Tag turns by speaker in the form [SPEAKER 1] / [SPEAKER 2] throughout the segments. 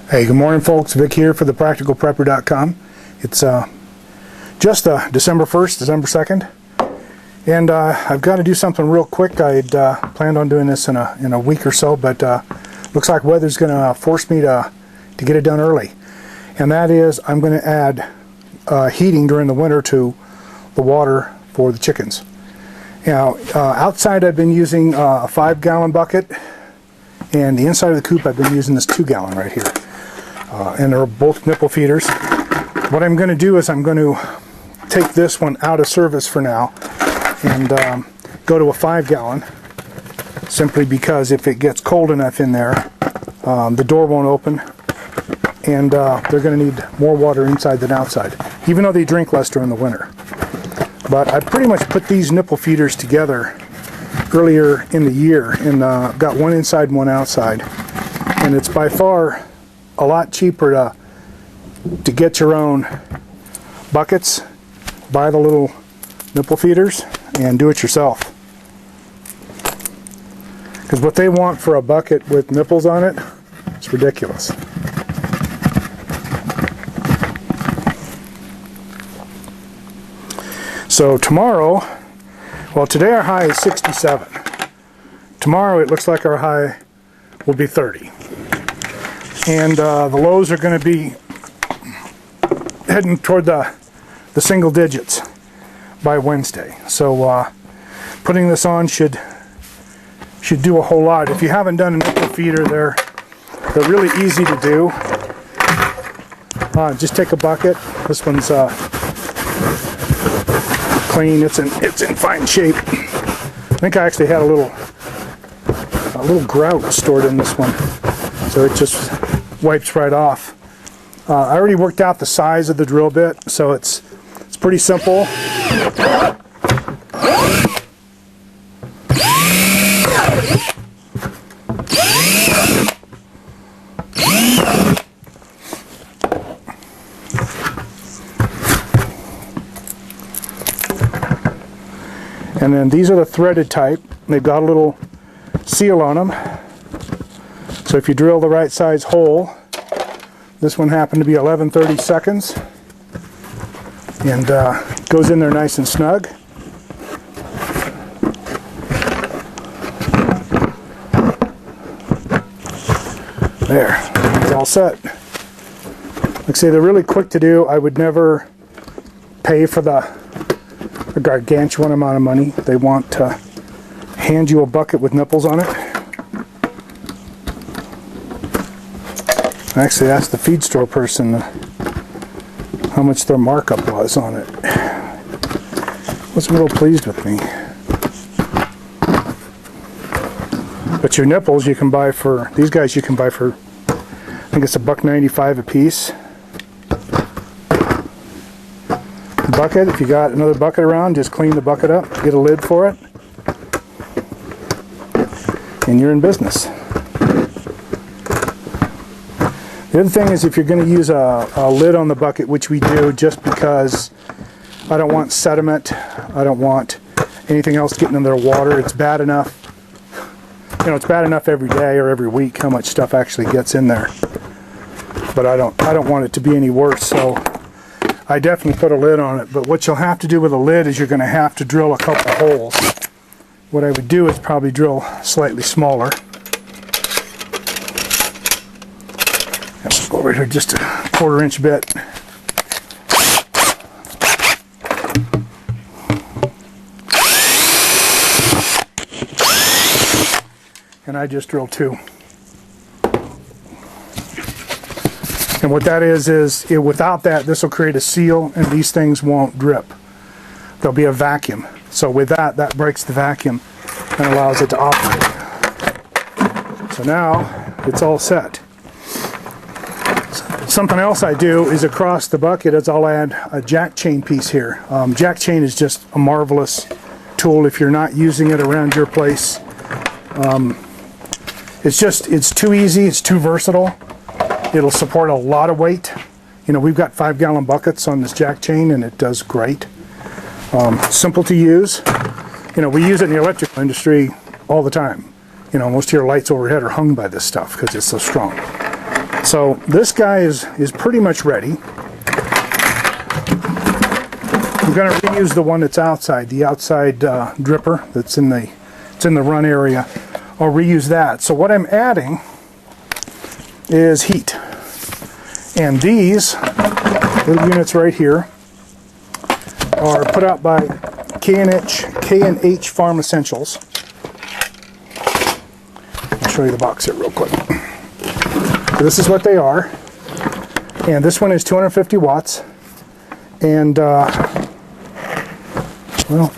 [SPEAKER 1] Hey, good morning folks. Vic here for thepracticalprepper.com. It's just December 1st, December 2nd, and I've got to do something real quick. I had planned on doing this in a week or so, but looks like weather's going to force me to get it done early. And that is, I'm going to add heating during the winter to the water for the chickens. Now, outside I've been using a 5-gallon bucket, and the inside of the coop I've been using this 2-gallon right here. And they're both nipple feeders. What I'm going to do is I'm going to take this one out of service for now and go to a 5-gallon, simply because if it gets cold enough in there, the door won't open, and they're going to need more water inside than outside, even though they drink less during the winter. But I pretty much put these nipple feeders together earlier in the year, and got one inside and one outside, and it's by far a lot cheaper to get your own buckets, buy the little nipple feeders, and do it yourself. Because what they want for a bucket with nipples on it, it's ridiculous. So tomorrow, well, today our high is 67. Tomorrow it looks like our high will be 30. And the lows are going to be heading toward the single digits by Wednesday. So putting this on should do a whole lot. If you haven't done a nipple feeder, they're really easy to do. Just take a bucket. This one's clean. It's in fine shape. I think I actually had a little grout stored in this one, so it just wipes right off. I already worked out the size of the drill bit, so it's pretty simple. And then these are the threaded type. They've got a little seal on them. So if you drill the right size hole, this one happened to be 11/30 seconds, and goes in there nice and snug. There, it's all set. Like I say, they're really quick to do. I would never pay for a gargantuan amount of money. They want to hand you a bucket with nipples on it. I actually asked the feed store person how much their markup was on it. Wasn't real pleased with me. But your nipples you can buy for, these guys you can buy for, I think it's $1.95 a piece. The bucket, if you got another bucket around, just clean the bucket up, get a lid for it, and you're in business. The other thing is, if you're going to use a lid on the bucket, which we do just because I don't want sediment, I don't want anything else getting in their water. It's bad enough, it's bad enough every day or every week how much stuff actually gets in there. But I don't want it to be any worse, so I definitely put a lid on it. But what you'll have to do with a lid is you're going to have to drill a couple holes. What I would do is probably drill slightly smaller. Go over here just a 1/4-inch bit. And I just drill 2. And what that is without that, this will create a seal and these things won't drip. There'll be a vacuum. So with that breaks the vacuum and allows it to operate. So now it's all set. Something else I do is across the bucket is I'll add a jack chain piece here. Jack chain is just a marvelous tool if you're not using it around your place. It's too easy, it's too versatile. It'll support a lot of weight. We've got 5-gallon buckets on this jack chain and it does great. Simple to use. We use it in the electrical industry all the time. Most of your lights overhead are hung by this stuff because it's so strong. So this guy is pretty much ready. I'm going to reuse the one that's outside, the outside dripper that's in the run area. I'll reuse that. So what I'm adding is heat. And these little units right here are put out by K&H Farm Essentials. I'll show you the box here real quick. So this is what they are. And this one is 250 watts. And, well,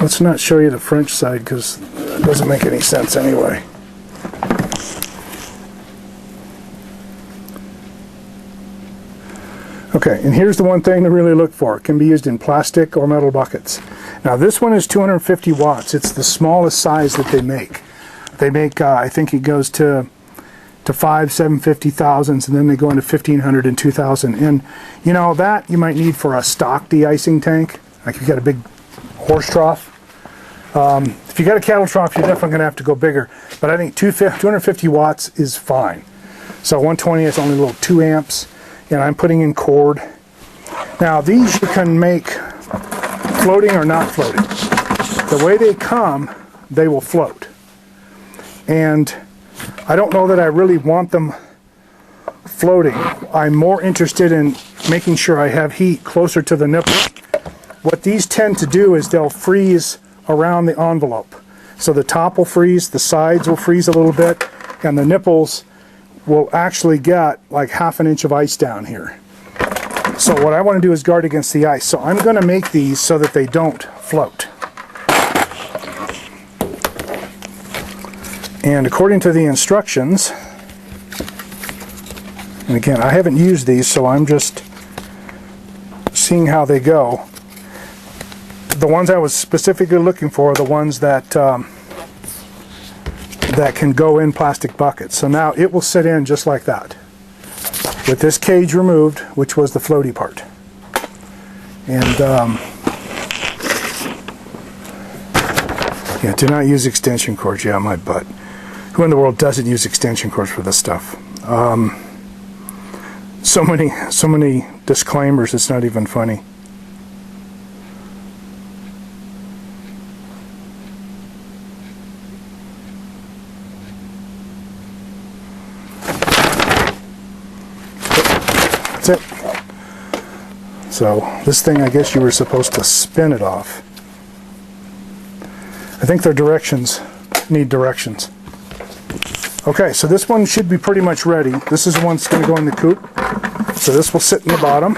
[SPEAKER 1] let's not show you the French side because it doesn't make any sense anyway. Okay, and here's the one thing to really look for. It can be used in plastic or metal buckets. Now this one is 250 watts. It's the smallest size that they make. They make, I think it goes to 5, 750 thousandths, and then they go into 1500 and 2000. And you know, that you might need for a stock de-icing tank. Like if you've got a big horse trough. If you got a cattle trough, you're definitely going to have to go bigger. But I think 250 watts is fine. So 120 is only a little 2 amps. And I'm putting in cord. Now these you can make floating or not floating. The way they come, they will float. And I don't know that I really want them floating. I'm more interested in making sure I have heat closer to the nipple. What these tend to do is they'll freeze around the envelope. So the top will freeze, the sides will freeze a little bit, and the nipples will actually get like ½ inch of ice down here. So what I want to do is guard against the ice. So I'm going to make these so that they don't float. And according to the instructions, and again, I haven't used these, so I'm just seeing how they go. The ones I was specifically looking for are the ones that that can go in plastic buckets. So now it will sit in just like that, with this cage removed, which was the floaty part. And yeah, do not use extension cords. Yeah, my butt. Who in the world doesn't use extension cords for this stuff? So many disclaimers, it's not even funny. That's it. So this thing, I guess you were supposed to spin it off. I think their directions need directions. Okay, so this one should be pretty much ready. This is the one that's going to go in the coop. So this will sit in the bottom.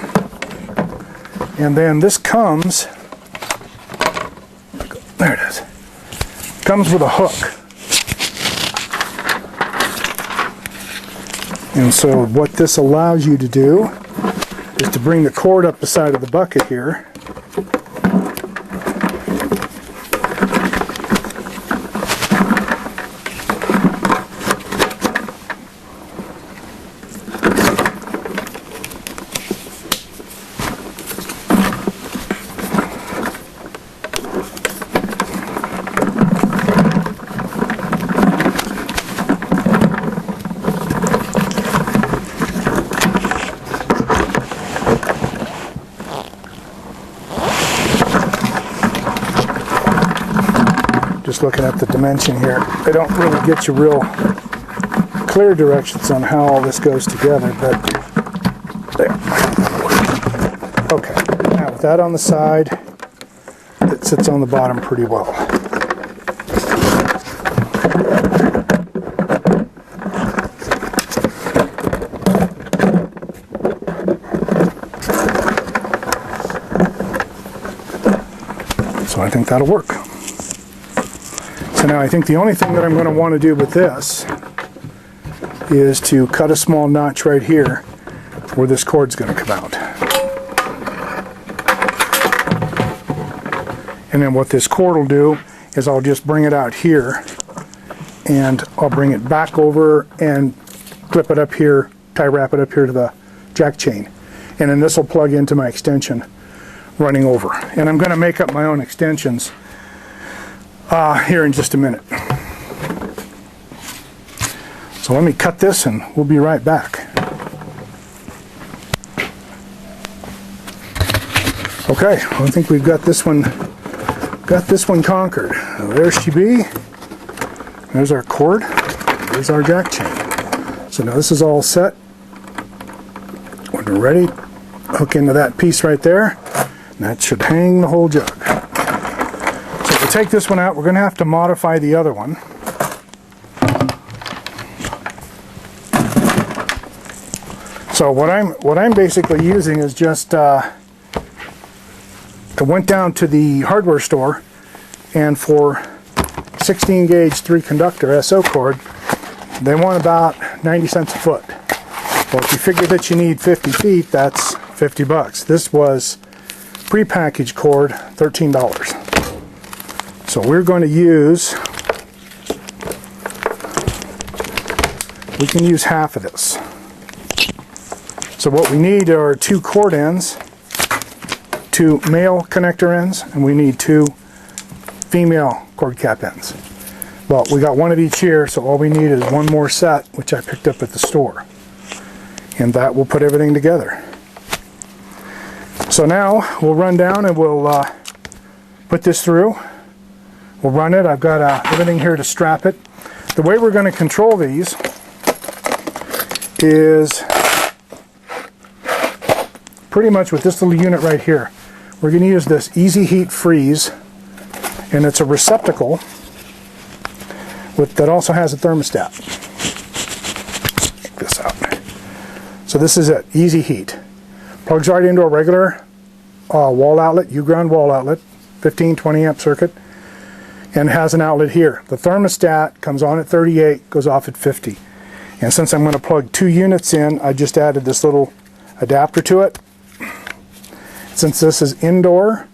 [SPEAKER 1] And then this comes, there it is, comes with a hook. And so what this allows you to do is to bring the cord up the side of the bucket here. Just looking at the dimension here, they don't really get you real clear directions on how all this goes together, but there. Okay, now with that on the side, it sits on the bottom pretty well. So I think that'll work. So now I think the only thing that I'm going to want to do with this is to cut a small notch right here where this cord's going to come out. And then what this cord will do is I'll just bring it out here and I'll bring it back over and clip it up here, tie wrap it up here to the jack chain. And then this will plug into my extension running over. And I'm going to make up my own extensions here in just a minute. So let me cut this and we'll be right back. Okay, I think we've got this one conquered. So there she be. There's our cord. There's our jack chain. So now this is all set. When we're ready, hook into that piece right there. And that should hang the whole jug. So to take this one out, we're going to have to modify the other one. So what I'm basically using is just I went down to the hardware store, and for 16 gauge 3 conductor SO cord, they want about 90 cents a foot. Well, if you figure that you need 50 feet, that's $50. This was prepackaged cord, $13. So we're going to use, we can use half of this. So what we need are 2 cord ends, 2 male connector ends, and we need 2 female cord cap ends. Well, we got one of each here, so all we need is one more set, which I picked up at the store. And that will put everything together. So now we'll run down and we'll put this through. We'll run it. I've got everything here to strap it. The way we're going to control these is pretty much with this little unit right here. We're going to use this Easy Heat Freeze, and it's a receptacle that also has a thermostat. Check this out. So this is it, Easy Heat. Plugs right into a regular wall outlet, U-ground wall outlet, 15-20 amp circuit, and has an outlet here. The thermostat comes on at 38, goes off at 50. And since I'm going to plug 2 units in, I just added this little adapter to it. Since this is indoor,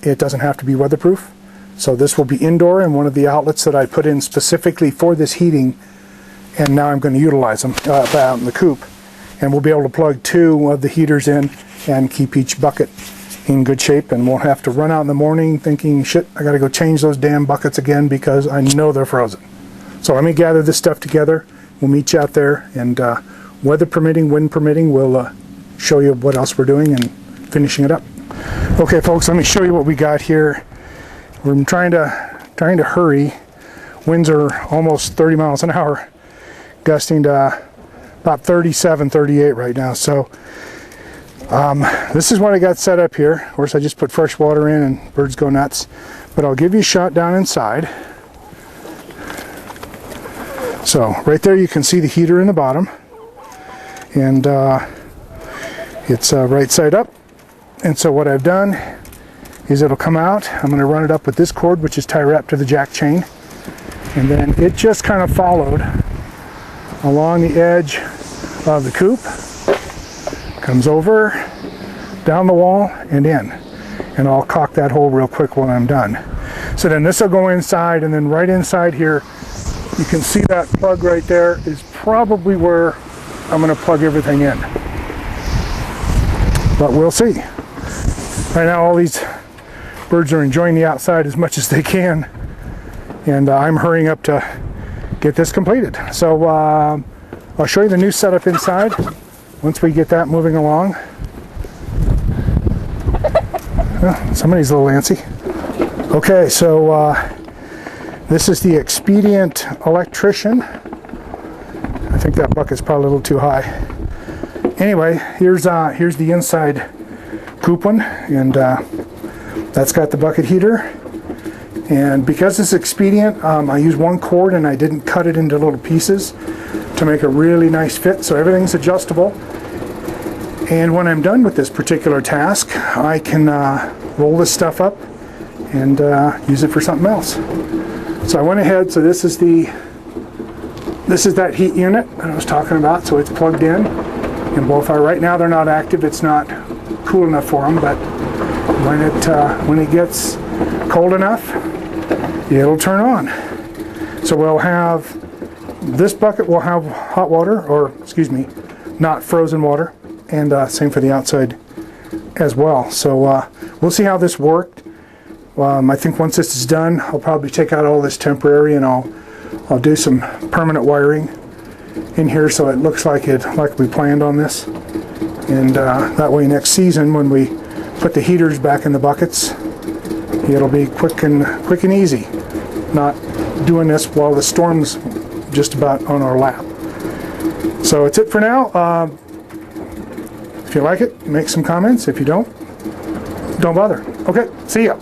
[SPEAKER 1] it doesn't have to be weatherproof. So this will be indoor in one of the outlets that I put in specifically for this heating, and now I'm going to utilize them out in the coop. And we'll be able to plug 2 of the heaters in and keep each bucket in good shape, and won't have to run out in the morning thinking, shit, I got to go change those damn buckets again because I know they're frozen. So let me gather this stuff together. We'll meet you out there, and weather permitting, wind permitting, we'll show you what else we're doing and finishing it up. Okay, folks, let me show you what we got here. We're trying to hurry. Winds are almost 30 miles an hour, gusting to about 37, 38 right now. So this is what I got set up here. Of course, I just put fresh water in and birds go nuts. But I'll give you a shot down inside. So right there you can see the heater in the bottom. And it's right side up. And so what I've done is it'll come out. I'm going to run it up with this cord, which is tie wrapped to the jack chain. And then it just kind of followed along the edge of the coop, comes over, down the wall, and in. And I'll caulk that hole real quick when I'm done. So then this will go inside, and then right inside here, you can see that plug right there is probably where I'm going to plug everything in. But we'll see. Right now all these birds are enjoying the outside as much as they can, and I'm hurrying up to get this completed. So I'll show you the new setup inside once we get that moving along. Oh, somebody's a little antsy. Okay, so this is the Expedient Electrician. I think that bucket's probably a little too high. Anyway, here's the inside coop one, and that's got the bucket heater. And because it's Expedient, I used 1 cord and I didn't cut it into little pieces to make a really nice fit, so everything's adjustable. And when I'm done with this particular task, I can roll this stuff up and use it for something else. So I went ahead, so this is that heat unit that I was talking about, so it's plugged in, and both are, right now they're not active, it's not cool enough for them, but when it gets cold enough, it'll turn on. So we'll have, this bucket will have hot water, or excuse me, not frozen water, and same for the outside as well. So we'll see how this worked. I think once this is done, I'll probably take out all this temporary, and I'll do some permanent wiring in here so it looks like we planned on this. And that way next season when we put the heaters back in the buckets. It'll be quick and easy, not doing this while the storm's just about on our lap. So that's it for now. If you like it, make some comments. If you don't bother. Okay, see ya.